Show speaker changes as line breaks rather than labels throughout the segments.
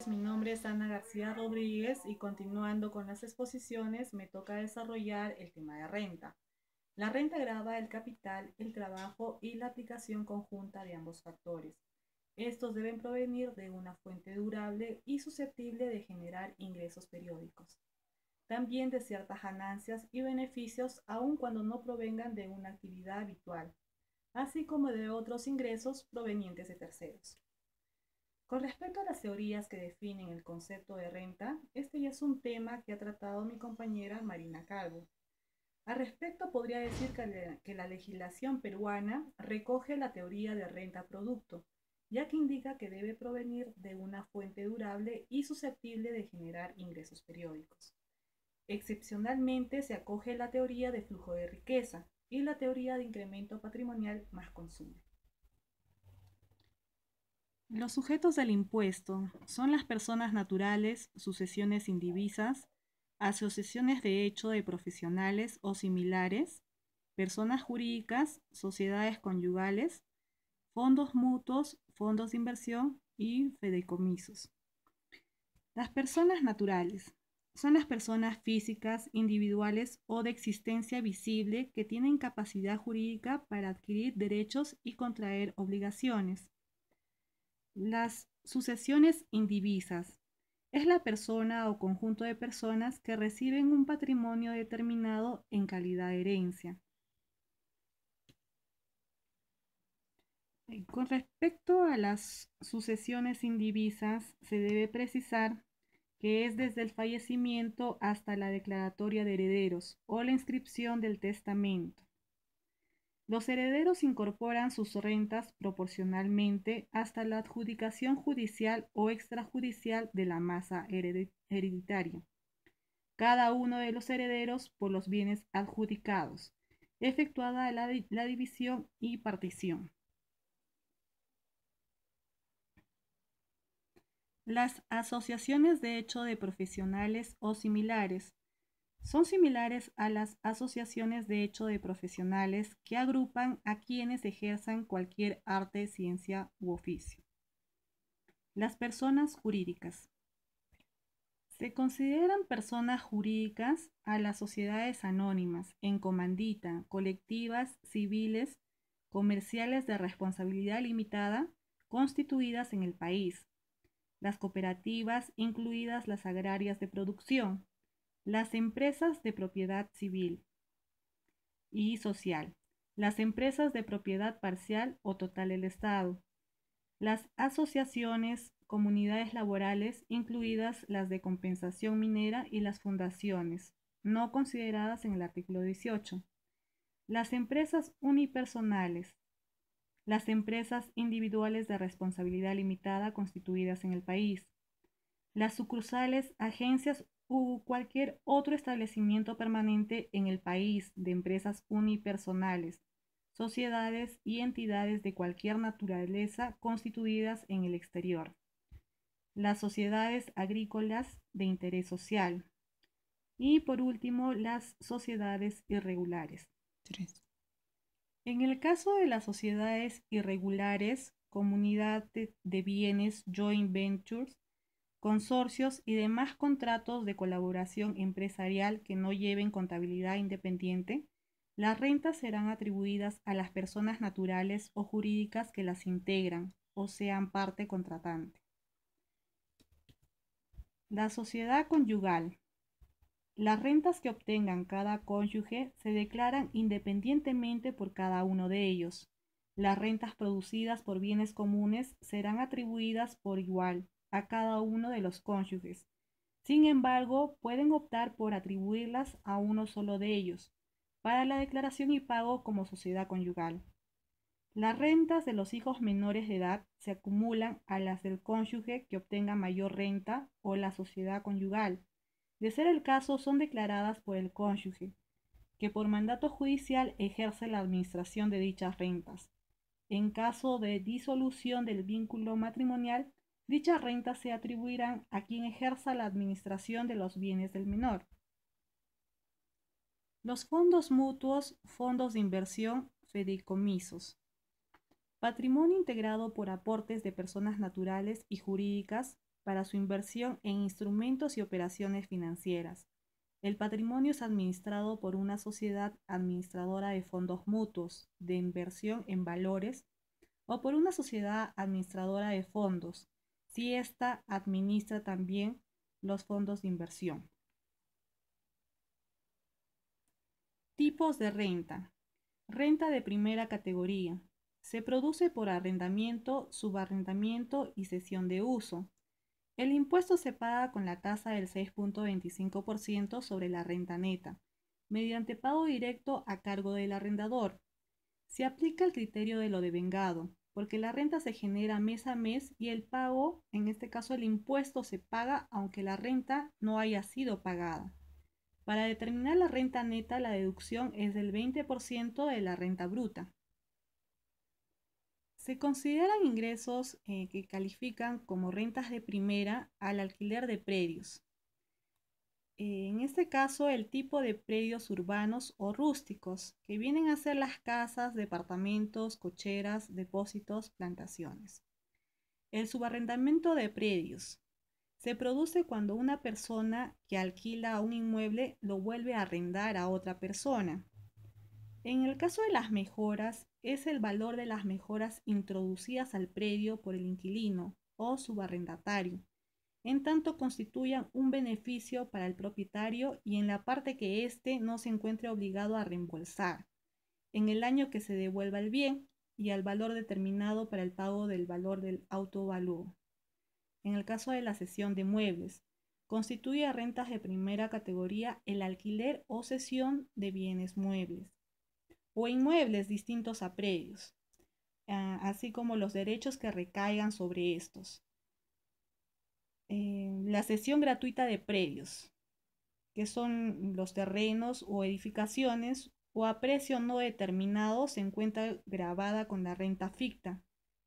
Mi nombre es Ana García Rodríguez y continuando con las exposiciones me toca desarrollar el tema de renta. La renta grava el capital, el trabajo y la aplicación conjunta de ambos factores. Estos deben provenir de una fuente durable y susceptible de generar ingresos periódicos. También de ciertas ganancias y beneficios aun cuando no provengan de una actividad habitual, así como de otros ingresos provenientes de terceros. Con respecto a las teorías que definen el concepto de renta, este ya es un tema que ha tratado mi compañera Marina Calvo. Al respecto, podría decir que la legislación peruana recoge la teoría de renta-producto, ya que indica que debe provenir de una fuente durable y susceptible de generar ingresos periódicos. Excepcionalmente se acoge la teoría de flujo de riqueza y la teoría de incremento patrimonial más consumo. Los sujetos del impuesto son las personas naturales, sucesiones indivisas, asociaciones de hecho de profesionales o similares, personas jurídicas, sociedades conyugales, fondos mutuos, fondos de inversión y fideicomisos. Las personas naturales son las personas físicas, individuales o de existencia visible que tienen capacidad jurídica para adquirir derechos y contraer obligaciones. Las sucesiones indivisas es la persona o conjunto de personas que reciben un patrimonio determinado en calidad de herencia. Con respecto a las sucesiones indivisas, se debe precisar que es desde el fallecimiento hasta la declaratoria de herederos o la inscripción del testamento. Los herederos incorporan sus rentas proporcionalmente hasta la adjudicación judicial o extrajudicial de la masa hereditaria. Cada uno de los herederos por los bienes adjudicados, efectuada la división y partición. Las asociaciones de hecho de profesionales o similares son similares a las asociaciones de hecho de profesionales que agrupan a quienes ejerzan cualquier arte, ciencia u oficio. Las personas jurídicas. Se consideran personas jurídicas a las sociedades anónimas, en comandita, colectivas, civiles, comerciales de responsabilidad limitada, constituidas en el país. Las cooperativas, incluidas las agrarias de producción, las empresas de propiedad civil y social, las empresas de propiedad parcial o total del Estado, las asociaciones, comunidades laborales, incluidas las de compensación minera y las fundaciones, no consideradas en el artículo 18, las empresas unipersonales, las empresas individuales de responsabilidad limitada constituidas en el país, las sucursales, agencias u cualquier otro establecimiento permanente en el país de empresas unipersonales, sociedades y entidades de cualquier naturaleza constituidas en el exterior, las sociedades agrícolas de interés social y por último las sociedades irregulares. 3. En el caso de las sociedades irregulares, comunidad de bienes, joint ventures, consorcios y demás contratos de colaboración empresarial que no lleven contabilidad independiente, las rentas serán atribuidas a las personas naturales o jurídicas que las integran o sean parte contratante. La sociedad conyugal. Las rentas que obtengan cada cónyuge se declaran independientemente por cada uno de ellos. Las rentas producidas por bienes comunes serán atribuidas por igual a cada uno de los cónyuges. Sin embargo, pueden optar por atribuirlas a uno solo de ellos, para la declaración y pago como sociedad conyugal. Las rentas de los hijos menores de edad se acumulan a las del cónyuge que obtenga mayor renta o la sociedad conyugal. De ser el caso, son declaradas por el cónyuge, que por mandato judicial ejerce la administración de dichas rentas. En caso de disolución del vínculo matrimonial, dichas rentas se atribuirán a quien ejerza la administración de los bienes del menor. Los fondos mutuos, fondos de inversión, fideicomisos. Patrimonio integrado por aportes de personas naturales y jurídicas, para su inversión en instrumentos y operaciones financieras. El patrimonio es administrado por una sociedad administradora de fondos mutuos de inversión en valores o por una sociedad administradora de fondos, si ésta administra también los fondos de inversión. Tipos de renta. Renta de primera categoría. Se produce por arrendamiento, subarrendamiento y cesión de uso. El impuesto se paga con la tasa del 6.25% sobre la renta neta, mediante pago directo a cargo del arrendador. Se aplica el criterio de lo devengado, porque la renta se genera mes a mes y el pago, en este caso el impuesto, se paga aunque la renta no haya sido pagada. Para determinar la renta neta, la deducción es del 20% de la renta bruta. Se consideran ingresos que califican como rentas de primera al alquiler de predios. En este caso, el tipo de predios urbanos o rústicos, que vienen a ser las casas, departamentos, cocheras, depósitos, plantaciones. El subarrendamiento de predios. Se produce cuando una persona que alquila un inmueble lo vuelve a arrendar a otra persona. En el caso de las mejoras, es el valor de las mejoras introducidas al predio por el inquilino o subarrendatario, en tanto constituyan un beneficio para el propietario y en la parte que éste no se encuentre obligado a reembolsar, en el año que se devuelva el bien y al valor determinado para el pago del valor del autovalúo. En el caso de la cesión de muebles, constituye rentas de primera categoría el alquiler o cesión de bienes muebles o inmuebles distintos a predios, así como los derechos que recaigan sobre estos. La cesión gratuita de predios, que son los terrenos o edificaciones o a precio no determinado, se encuentra grabada con la renta ficta,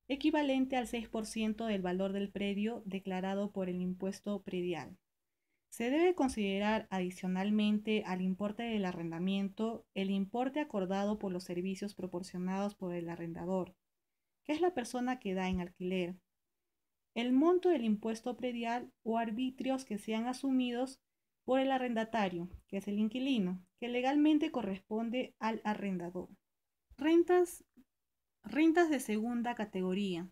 equivalente al 6% del valor del predio declarado por el impuesto predial. Se debe considerar adicionalmente al importe del arrendamiento el importe acordado por los servicios proporcionados por el arrendador, que es la persona que da en alquiler, el monto del impuesto predial o arbitrios que sean asumidos por el arrendatario, que es el inquilino, que legalmente corresponde al arrendador. Rentas de segunda categoría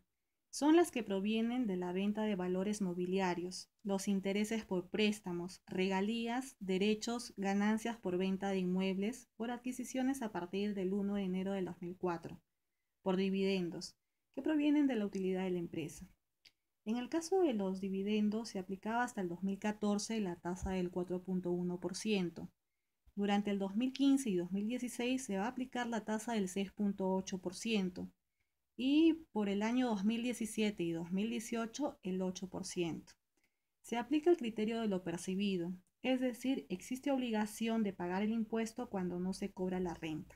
son las que provienen de la venta de valores mobiliarios, los intereses por préstamos, regalías, derechos, ganancias por venta de inmuebles, por adquisiciones a partir del 1 de enero del 2004, por dividendos, que provienen de la utilidad de la empresa. En el caso de los dividendos se aplicaba hasta el 2014 la tasa del 4.1%. Durante el 2015 y 2016 se va a aplicar la tasa del 6.8% y por el año 2017 y 2018 el 8%. Se aplica el criterio de lo percibido, es decir, existe obligación de pagar el impuesto cuando no se cobra la renta.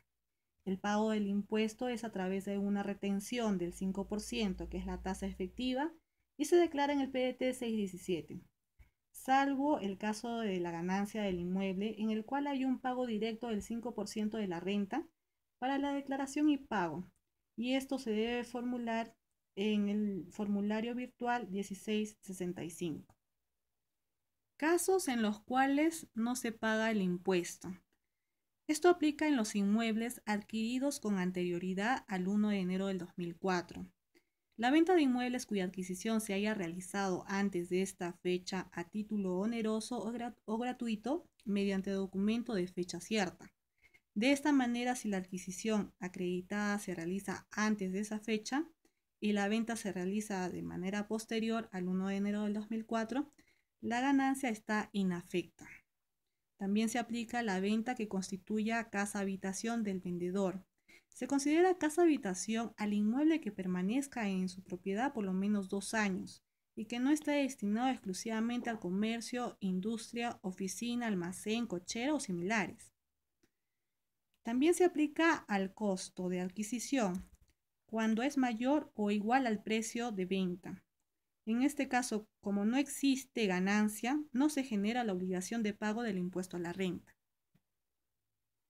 El pago del impuesto es a través de una retención del 5%, que es la tasa efectiva, y se declara en el PDT 617, salvo el caso de la ganancia del inmueble, en el cual hay un pago directo del 5% de la renta para la declaración y pago, y esto se debe formular en el formulario virtual 1665. Casos en los cuales no se paga el impuesto. Esto aplica en los inmuebles adquiridos con anterioridad al 1 de enero del 2004. La venta de inmuebles cuya adquisición se haya realizado antes de esta fecha a título oneroso o gratuito mediante documento de fecha cierta. De esta manera, si la adquisición acreditada se realiza antes de esa fecha y la venta se realiza de manera posterior al 1 de enero del 2004, la ganancia está inafecta. También se aplica la venta que constituya casa-habitación del vendedor. Se considera casa-habitación al inmueble que permanezca en su propiedad por lo menos 2 años y que no esté destinado exclusivamente al comercio, industria, oficina, almacén, cochera o similares. También se aplica al costo de adquisición cuando es mayor o igual al precio de venta. En este caso, como no existe ganancia, no se genera la obligación de pago del impuesto a la renta.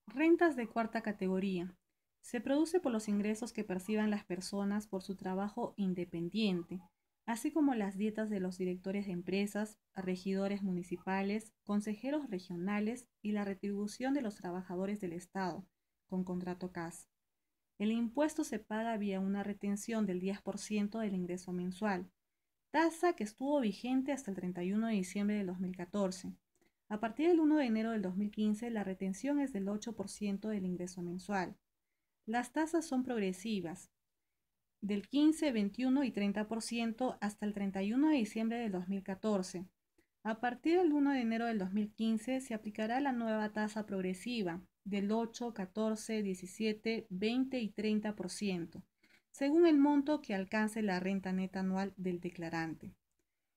Rentas de cuarta categoría. Se produce por los ingresos que perciban las personas por su trabajo independiente, así como las dietas de los directores de empresas, regidores municipales, consejeros regionales y la retribución de los trabajadores del Estado, con contrato CAS. El impuesto se paga vía una retención del 10% del ingreso mensual, tasa que estuvo vigente hasta el 31 de diciembre del 2014. A partir del 1 de enero del 2015, la retención es del 8% del ingreso mensual. Las tasas son progresivas, del 15, 21 y 30% hasta el 31 de diciembre del 2014. A partir del 1 de enero del 2015 se aplicará la nueva tasa progresiva del 8, 14, 17, 20 y 30%, según el monto que alcance la renta neta anual del declarante.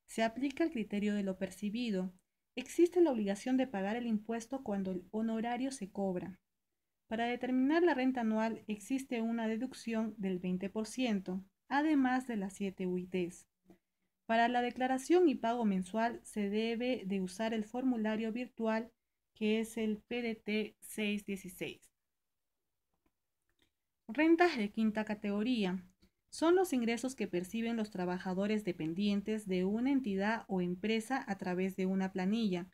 Se aplica el criterio de lo percibido. Existe la obligación de pagar el impuesto cuando el honorario se cobra. Para determinar la renta anual existe una deducción del 20%, además de las 7 UITs. Para la declaración y pago mensual se debe de usar el formulario virtual que es el PDT 616. Rentas de quinta categoría. Son los ingresos que perciben los trabajadores dependientes de una entidad o empresa a través de una planilla.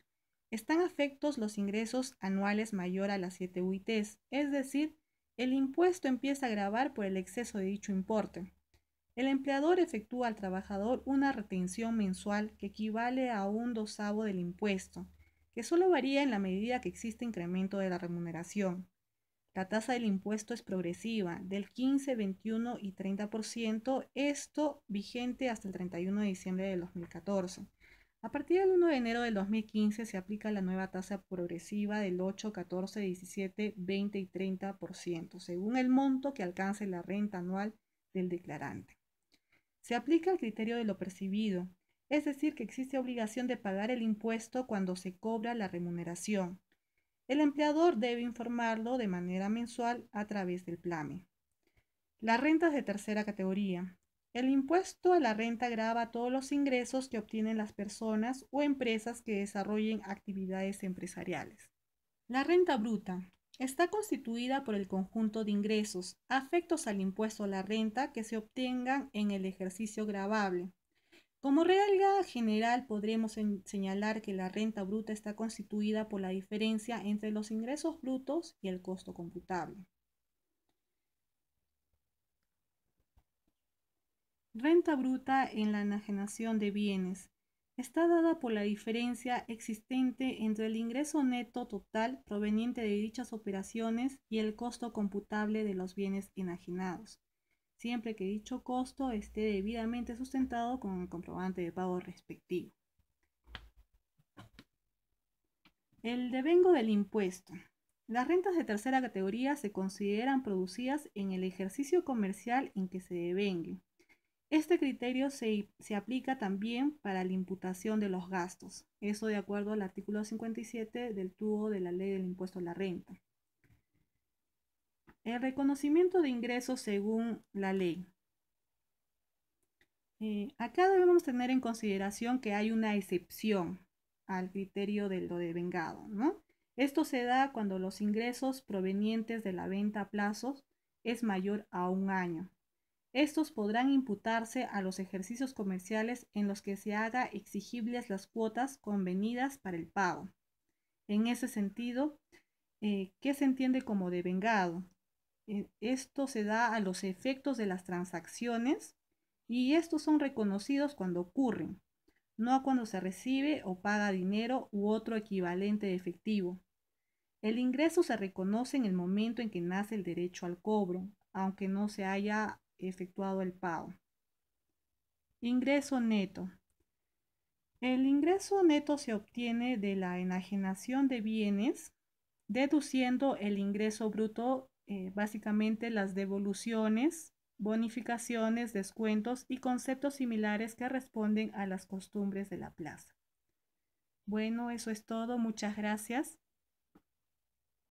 Están afectos los ingresos anuales mayor a las 7 UITs, es decir, el impuesto empieza a gravar por el exceso de dicho importe. El empleador efectúa al trabajador una retención mensual que equivale a un dosavo del impuesto, que solo varía en la medida que existe incremento de la remuneración. La tasa del impuesto es progresiva, del 15, 21 y 30%, esto vigente hasta el 31 de diciembre de 2014. A partir del 1 de enero del 2015 se aplica la nueva tasa progresiva del 8, 14, 17, 20 y 30%, según el monto que alcance la renta anual del declarante. Se aplica el criterio de lo percibido, es decir, que existe obligación de pagar el impuesto cuando se cobra la remuneración. El empleador debe informarlo de manera mensual a través del PLAME. Las rentas de tercera categoría. El impuesto a la renta grava todos los ingresos que obtienen las personas o empresas que desarrollen actividades empresariales. La renta bruta está constituida por el conjunto de ingresos afectos al impuesto a la renta que se obtengan en el ejercicio gravable. Como regla general, podremos señalar que la renta bruta está constituida por la diferencia entre los ingresos brutos y el costo computable. Renta bruta en la enajenación de bienes. Está dada por la diferencia existente entre el ingreso neto total proveniente de dichas operaciones y el costo computable de los bienes enajenados, siempre que dicho costo esté debidamente sustentado con el comprobante de pago respectivo. El devengo del impuesto. Las rentas de tercera categoría se consideran producidas en el ejercicio comercial en que se devengue. Este criterio se aplica también para la imputación de los gastos, eso de acuerdo al artículo 57 del TUO de la Ley del Impuesto a la Renta. El reconocimiento de ingresos según la ley. Acá debemos tener en consideración que hay una excepción al criterio de lo devengado, ¿no? Esto se da cuando los ingresos provenientes de la venta a plazos es mayor a un año. Estos podrán imputarse a los ejercicios comerciales en los que se haga exigibles las cuotas convenidas para el pago. En ese sentido, ¿qué se entiende como devengado? Esto se da a los efectos de las transacciones y estos son reconocidos cuando ocurren, no cuando se recibe o paga dinero u otro equivalente de efectivo. El ingreso se reconoce en el momento en que nace el derecho al cobro, aunque no se haya efectuado el pago. Ingreso neto. El ingreso neto se obtiene de la enajenación de bienes, deduciendo el ingreso bruto, básicamente las devoluciones, bonificaciones, descuentos y conceptos similares que responden a las costumbres de la plaza. Bueno, eso es todo. Muchas gracias.